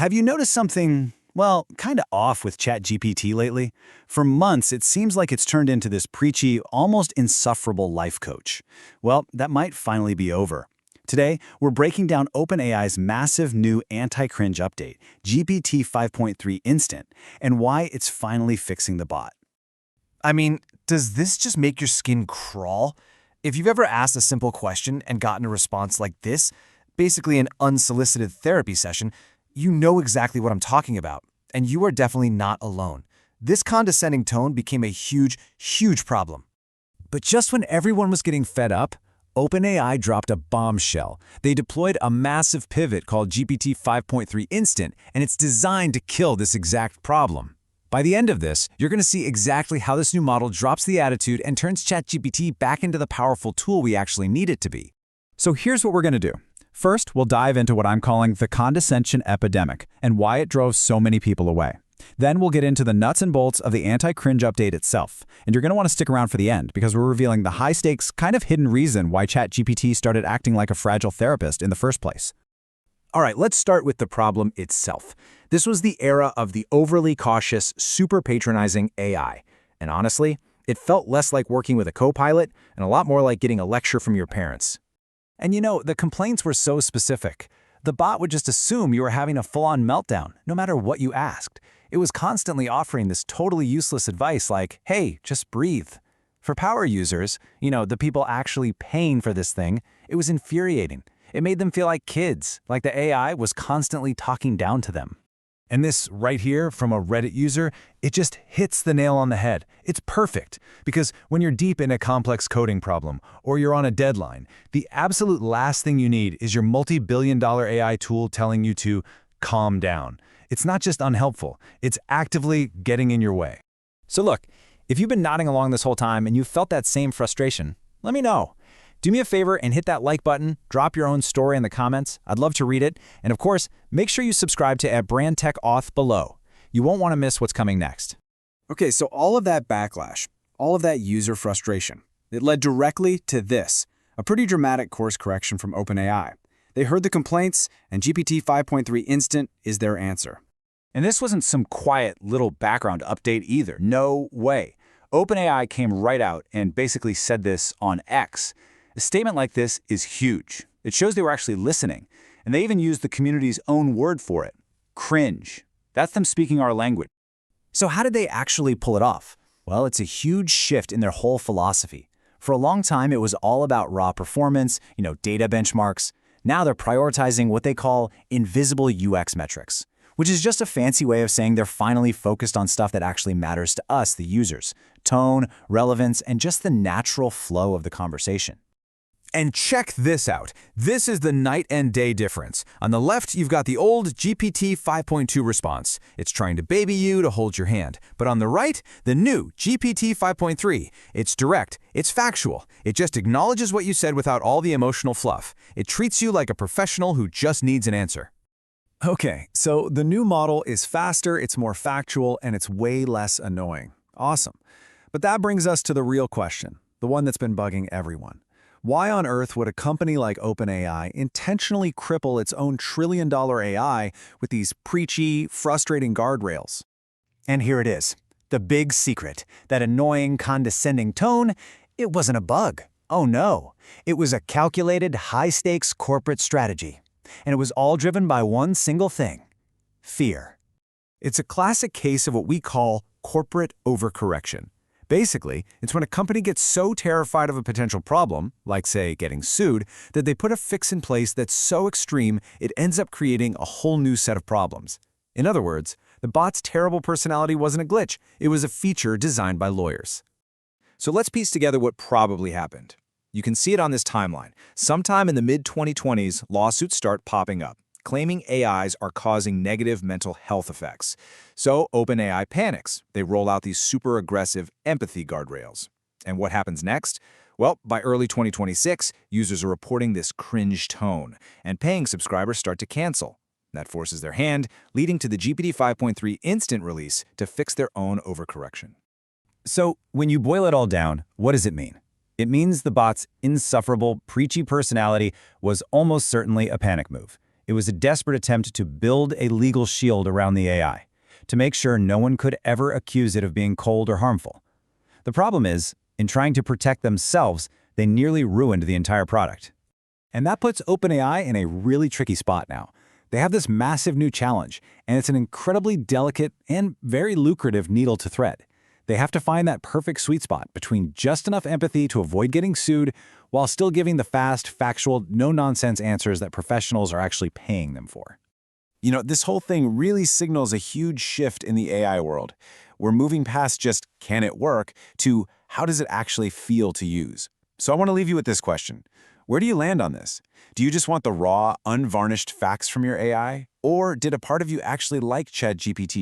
Have you noticed something, well, kind of off with ChatGPT lately? For months, it seems like it's turned into this preachy, almost insufferable life coach. Well, that might finally be over. Today, we're breaking down OpenAI's massive new anti-cringe update, GPT 5.3 Instant, and why it's finally fixing the bot. I mean, does this just make your skin crawl? If you've ever asked a simple question and gotten a response like this, basically an unsolicited therapy session, you know exactly what I'm talking about, and you are definitely not alone. This condescending tone became a huge, huge problem. But just when everyone was getting fed up, OpenAI dropped a bombshell. They deployed a massive pivot called GPT 5.3 Instant, and it's designed to kill this exact problem. By the end of this, you're going to see exactly how this new model drops the attitude and turns ChatGPT back into the powerful tool we actually need it to be. So here's what we're going to do. First, we'll dive into what I'm calling the condescension epidemic and why it drove so many people away. Then we'll get into the nuts and bolts of the anti-cringe update itself, and you're going to want to stick around for the end because we're revealing the high-stakes, kind of hidden reason why ChatGPT started acting like a fragile therapist in the first place. All right, let's start with the problem itself. This was the era of the overly cautious, super patronizing AI. And honestly, it felt less like working with a co-pilot and a lot more like getting a lecture from your parents. And you know, the complaints were so specific. The bot would just assume you were having a full-on meltdown, no matter what you asked. It was constantly offering this totally useless advice like, hey, just breathe. For power users, the people actually paying for this thing, it was infuriating. It made them feel like kids, like the AI was constantly talking down to them. And this right here from a Reddit user, it just hits the nail on the head. It's perfect, because when you're deep in a complex coding problem or you're on a deadline, the absolute last thing you need is your multi-billion-dollar AI tool telling you to calm down. It's not just unhelpful, it's actively getting in your way. So look, if you've been nodding along this whole time and you felt that same frustration, let me know. Do me a favor and hit that like button, drop your own story in the comments. I'd love to read it. And of course, make sure you subscribe to @BrandTechAuth below. You won't want to miss what's coming next. Okay, so all of that backlash, all of that user frustration, it led directly to this, a pretty dramatic course correction from OpenAI. They heard the complaints, and GPT 5.3 Instant is their answer. And this wasn't some quiet little background update either. No way. OpenAI came right out and basically said this on X. A statement like this is huge. It shows they were actually listening, and they even used the community's own word for it, cringe. That's them speaking our language. So how did they actually pull it off? Well, it's a huge shift in their whole philosophy. For a long time, it was all about raw performance, data benchmarks. Now they're prioritizing what they call invisible UX metrics, which is just a fancy way of saying they're finally focused on stuff that actually matters to us, the users: tone, relevance, and just the natural flow of the conversation. And check this out. This is the night and day difference. On the left, you've got the old GPT 5.2 response. It's trying to baby you to hold your hand. But on the right, the new GPT 5.3. It's direct, it's factual. It just acknowledges what you said without all the emotional fluff. It treats you like a professional who just needs an answer. Okay, so the new model is faster, it's more factual, and it's way less annoying. Awesome. But that brings us to the real question, the one that's been bugging everyone. Why on earth would a company like OpenAI intentionally cripple its own trillion-dollar AI with these preachy, frustrating guardrails? And here it is, the big secret. That annoying, condescending tone, it wasn't a bug. Oh no, it was a calculated, high-stakes corporate strategy. And it was all driven by one single thing: fear. It's a classic case of what we call corporate overcorrection. Basically, it's when a company gets so terrified of a potential problem, like say getting sued, that they put a fix in place that's so extreme it ends up creating a whole new set of problems. In other words, the bot's terrible personality wasn't a glitch, it was a feature designed by lawyers. So let's piece together what probably happened. You can see it on this timeline. Sometime in the mid-2020s, lawsuits start popping up, claiming AIs are causing negative mental health effects. So OpenAI panics. They roll out these super aggressive empathy guardrails. And what happens next? Well, by early 2026, users are reporting this cringe tone, and paying subscribers start to cancel. That forces their hand, leading to the GPT 5.3 Instant release to fix their own overcorrection. So when you boil it all down, what does it mean? It means the bot's insufferable, preachy personality was almost certainly a panic move. It was a desperate attempt to build a legal shield around the AI, to make sure no one could ever accuse it of being cold or harmful. The problem is, in trying to protect themselves, they nearly ruined the entire product. And that puts OpenAI in a really tricky spot now. They have this massive new challenge, and it's an incredibly delicate and very lucrative needle to thread. They have to find that perfect sweet spot between just enough empathy to avoid getting sued while still giving the fast, factual, no-nonsense answers that professionals are actually paying them for. You know, this whole thing really signals a huge shift in the AI world. We're moving past just can it work to how does it actually feel to use. So I want to leave you with this question. Where do you land on this? Do you just want the raw, unvarnished facts from your AI? Or did a part of you actually like ChatGPT